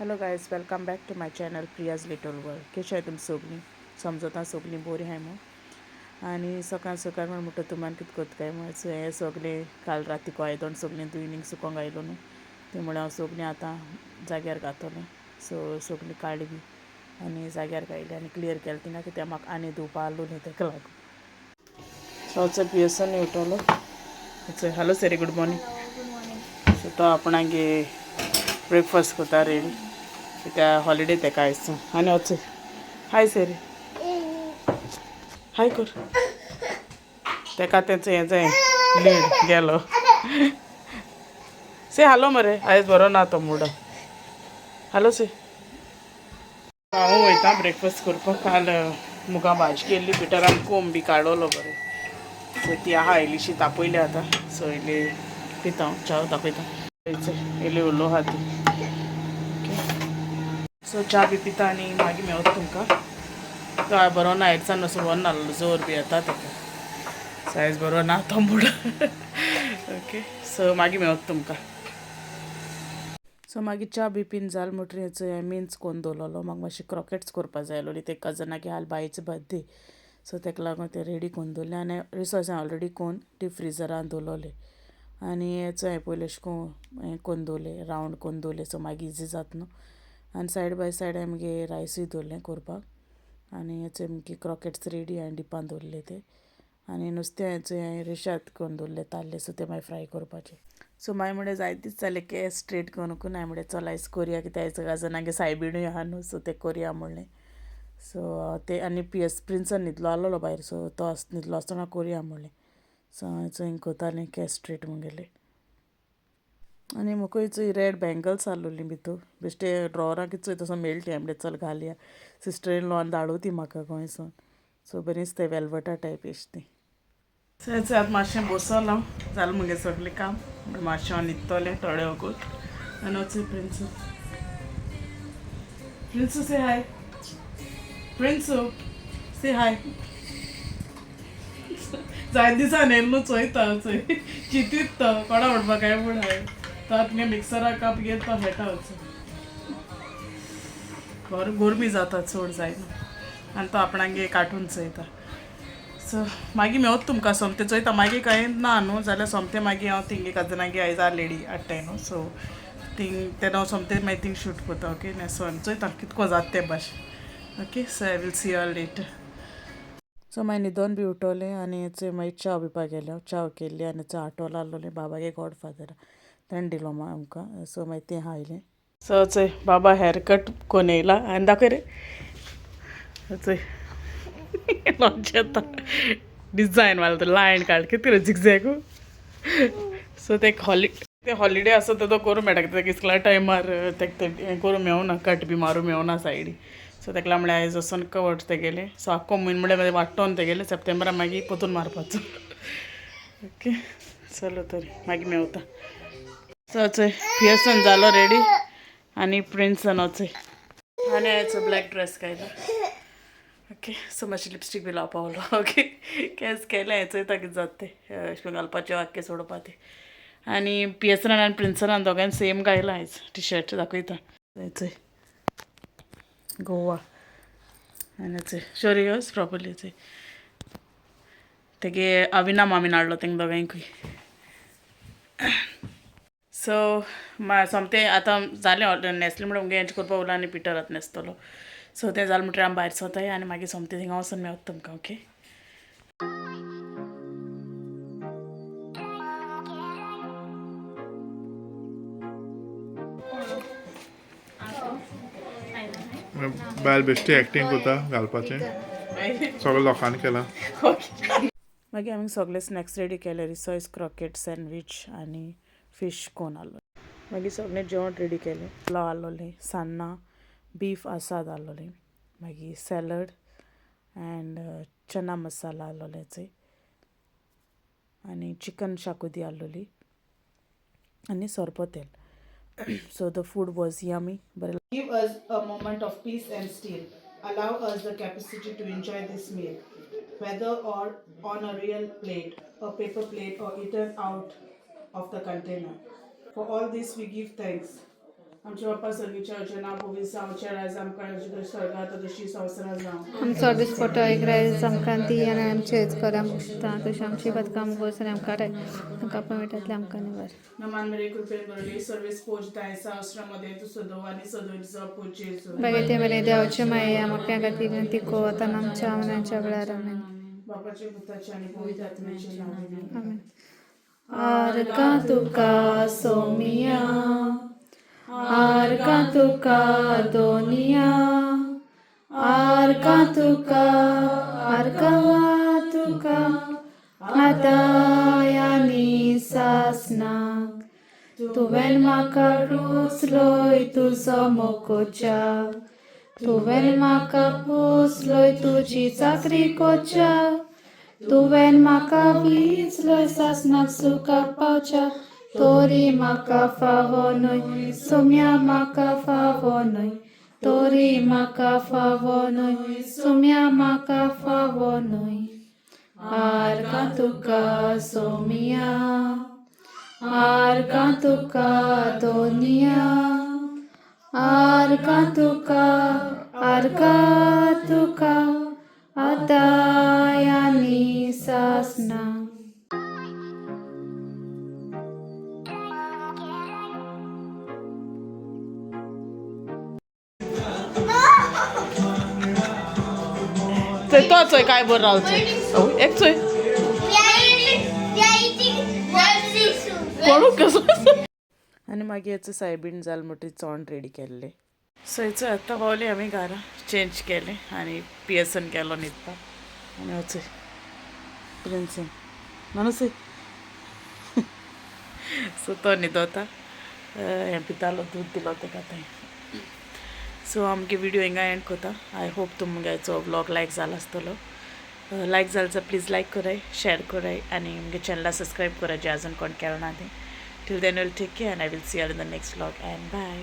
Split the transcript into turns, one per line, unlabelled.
Hello guys, welcome back to my channel Priya's little world. कशी आहे तुम सगळीं? समजता सगळीं बरी आहे मग. आणि सकाळ सकाळ म्हणटा तुमान कितें करता काय म्हण हें सगळें काल रातीक आयदन सगळें दुयनींग सुकोंक आयलो न्हू, त्यामुळे हांव सगळीं आतां जाग्यार घातलें. सो सगळीं काडली आनी जाग्यार काडली आनी क्लियर केलें तिंगा कित्याक म्हाका आनी धुवपा आसलें तेका लागून. सो चल पियर्सन उठलो. हॅलो सरी, गुड मॉर्निंग. सो तो आपणागे ब्रेकफास्ट करता रेडी कित्याक हॉलिडे तेका आयज. आनी वच हाय सरी, हाय कर. तेका तेंचो हें जाय लीड गेलो. से हालो मरे, आयज बरो ना तो मुड. हालो से. हांव वयतां ब्रेकफास्ट करपाक. काल मुगा भाजी केल्ली, पिटरान कोंब बी काडलो बरें. सो ती आहा इल्लीशी तापयली आतां. सो इल्ली पिता हांव च्या तापयता. इल्ली उरलो आहा ती. सो च्या बी पिता आनी मागीर मेवता तुमकां. तो आयज बरो ना, एडसान असो बरो नासलो, जोर बी येता तेका. सो आयज बरो ना तो मूड. ओके, सो मागीर मेवता तुमकां. सो मागीर च्या बी पीन जाल म्हणटरीच मिन्स कोन्न दवरलेलो. म्हाका मातशें क्रॉकेट्स करपा जाय आसलोली. ते कजनागे हाल बायेचो बर्थडे, सो तेका लागून ते रेडी कोन्न दवरले. आनी रिसोर्स हांवें ऑलरेडी कोन्न डीप फ्रिजरान दवरलेले. आनी हेचो हांवें पयलीं अशें करून हें कोन्न दवरलें, रावंड कोन्न दवरलें, सो मागीर इजी जाता न्हू. आनी सायड बाय सायड हांवें मगे रायसूय दवरलें करपाक. आनी हेचे मगे क्रॉकेट्स रेडी हांवें डिपान दवरले ते. आनी नुस्तें हांवें रेशाद कोन्न दवरलें ताल्ले, सो ते मागीर फ्राय करपाचे. सो मागीर म्हणलें जायत दीस जालें केंस स्ट्रेट करूंक, हांवें म्हणलें चल आयज करया, कित्याक आयज काजनागे सायबिणूय आहा न्हू, सो ते करया म्हणलें. सो ते आनी प्रिंसन न्हिदलो आसलेलो भायर, सो तो न्हिदलो आसतना करया म्हणलें. सो हांवें चोय कोतालें केंस स्ट्रेट म्हगेले. आनी म्हाका चोय रेड बँगल्स आहलोलीं भितर बेश्टे ड्रॉवराक चोय तसो मेळटी. हांवें म्हणलें चल घालया. सिस्टर इन लॉन धाडू ती म्हाका गोंयसून. सो बरीं दिसताय वेल्वेटा टायप एश ती. सो आतां मातशें बसोल हांव, जालें म्हगे सगलें काम. मातशें हांव न्हिदतलें थोडें वगून. आनी वचून प्रिंसू प्रिंसू से हाय. प्रिंसू से हाय. जायत दिसान येयलो न्हू, चोयता चोय चिंतीत तो कोणा म्हणपा काय म्हूण हांवें. तो आतां मिक्सराक काप घेवन तो खेळटा वचून. बरो गोरमी जाता चड जायना. आनी तो आपणागे कार्टून चोयता. सो मागीर मेवता तुमकां. सोमतें चोयता मागीर कांय ना न्हू जाल्यार सोमतें मागीर हांव थिंगे काजनागे आयज आर लेडी हाडटाय न्हू, सो थिंग तेन्ना हांव सोमतें मागीर थिंग शूट कोता. ओके, न्हेसोन चोयता कितको जाता ते भाशेन. Okay, so I will see you all later. So मागीर न्हिदोन बी उठोलें आनी मागीर च्या पिवपा गेलें. च्या केल्ली आनी आटोल आहलोलें बाबागे गॉडफादर, ताणें दिलो आमकां. सो मागीर तें हायलें. सो चोय बाबा हेअर कट कोन्न येयला आनी दाखय रे. चोय लॉन्च येता डिझायन वाला लायन काड कितें रे झिगझॅगू. सो ते हॉलिडे आसा तो करूं मेळटा, कित्याक इस्कोला टायमार तेका हें करूं मेवना, कट बी मारूं मेवना सायडी. सो तेका लागून म्हणलें आयज वचोन कवट तेगेलें. सो आख्खो म्हयनो म्हणल्यार वांट्टोन तेगेलें. सप्टेंबरा मागीर पोतून मारपाचो. ओके, चलो तर मागीर मेवता. सो चोय पियर्सन जालो रेडी आनी प्रिंसान वचय. आनी हांवें ब्लॅक ड्रेस घायला. ओके, सो मातशी लिपस्टीक बी लावपा उरलो. ओके, केंस केलें हांवें, चोयता कितें जाता तें अशें करून घालपाचें आख्खें सोडपा तें. आनी पियर्सनान आनी प्रिंसनान दोगांयन सेम घायला आयज टी शर्ट दाखयता. चोय गोवा आनी चोय शोरी योस प्रॉपरली. चोय तेगे अविना मामीन हाडलो तेंक दोगांयकूय. सो सोमतें आतां जालें न्हेसलें म्हणून मुगे हेंचें करपा उरलां आनी पिटर आतां न्हेसतलो. सो तें जालें म्हणटरी हांव भायर सोताय आनी मागीर सोमतें थिंगा वचोन मेवता तुमकां. ओके.
बायल बेश्टी एक्टींग कोता घालपाचें सगळें लोकांनी केलां.
मागीर हांवें सगळे स्नॅक्स रेडी केले. रिसॉयस क्रॉकेट सँडवीच आनी फीश कोन आहलो. मागीर सगळें जेवण रेडी केलें. पुलाव आहलोलें, सान्नां, बीफ आसाद आहलोलें, मागीर सॅलड एंड चना मसाला आहलोलें चोय, आनी चिकन शाकोती आहलोली आनी sorpotel. So the food was yummy. But give us a moment of peace and still. Allow us the capacity to enjoy this meal, whether or on a real plate, a paper plate, or eaten out of the container. For all this we give thanks. आमचे बाप्पा सर्गीच्या अर्चना भोवी जावच्या राज आमकां स्वर्गात तशी संवसारात जावं
आमचो दिसपटो एक रायज आमकां दी आनी आमचे करा मुक्ता तशी आमची बदकां मुगोस आनी आमकां तांकां मेळटातले आमकां निवार
नमान मेरे कृपेन बरली सर्वेस पोचताय सहस्रामध्ये तू सदो आणि सदोचा पोचेचो
बागेते मेरे देवाचे माये आमच्या खातीर विनंती को आता आमच्या मनाच्या वेळार आमेन
बापाचे पुताचे आणि पवित्र आत्म्याचे नाव
आमेन आरका तुका सोमिया आरका तुका दोनिया आरका तुका आतायानी सासनाक तुवें म्हाका रुचलोय तुजो मोकोच्या तुवें म्हाका पोसलोय तुजी चाकरी कोच्या तुवें म्हाका विचलोय सासनाक सुखाक पावच्या तोरी म्हाका फावो न्हय सोम्या म्हाका फावो न्हय तोरी म्हाका फावो न्हय सोम्या म्हाका फावो न्हय आरका तुका सोमिया आरका तुका दोनिया आरका तुका आतायानी सासना
चोय तो चोय काय बरं रावचोय एक चोय कोणू कसं आणि मागीर याचं सायबीण जाल मोठी चोंड रेडी केल्ले सो हेचो आतां पावले आमी घरा चेंज केले आणि पियसन केलो न्हिदपाक आनी वचय प्रिंसीन म्हणूस सो तो न्हिदोता हें पितालो दूद दिलो तेका थंय सो आमगे व्हिडिओ हिंगा एंड कोता आय होप तुमगेचो व्लॉग लायक जाला आसतलो लायक जाल जाल्यार प्लीज लायक कराय शेअर कराय आनी आमगे चॅनला सबस्क्रायब कराय जे आजून कोण केलो ना ते till then will take care and I will see you in the next vlog and bye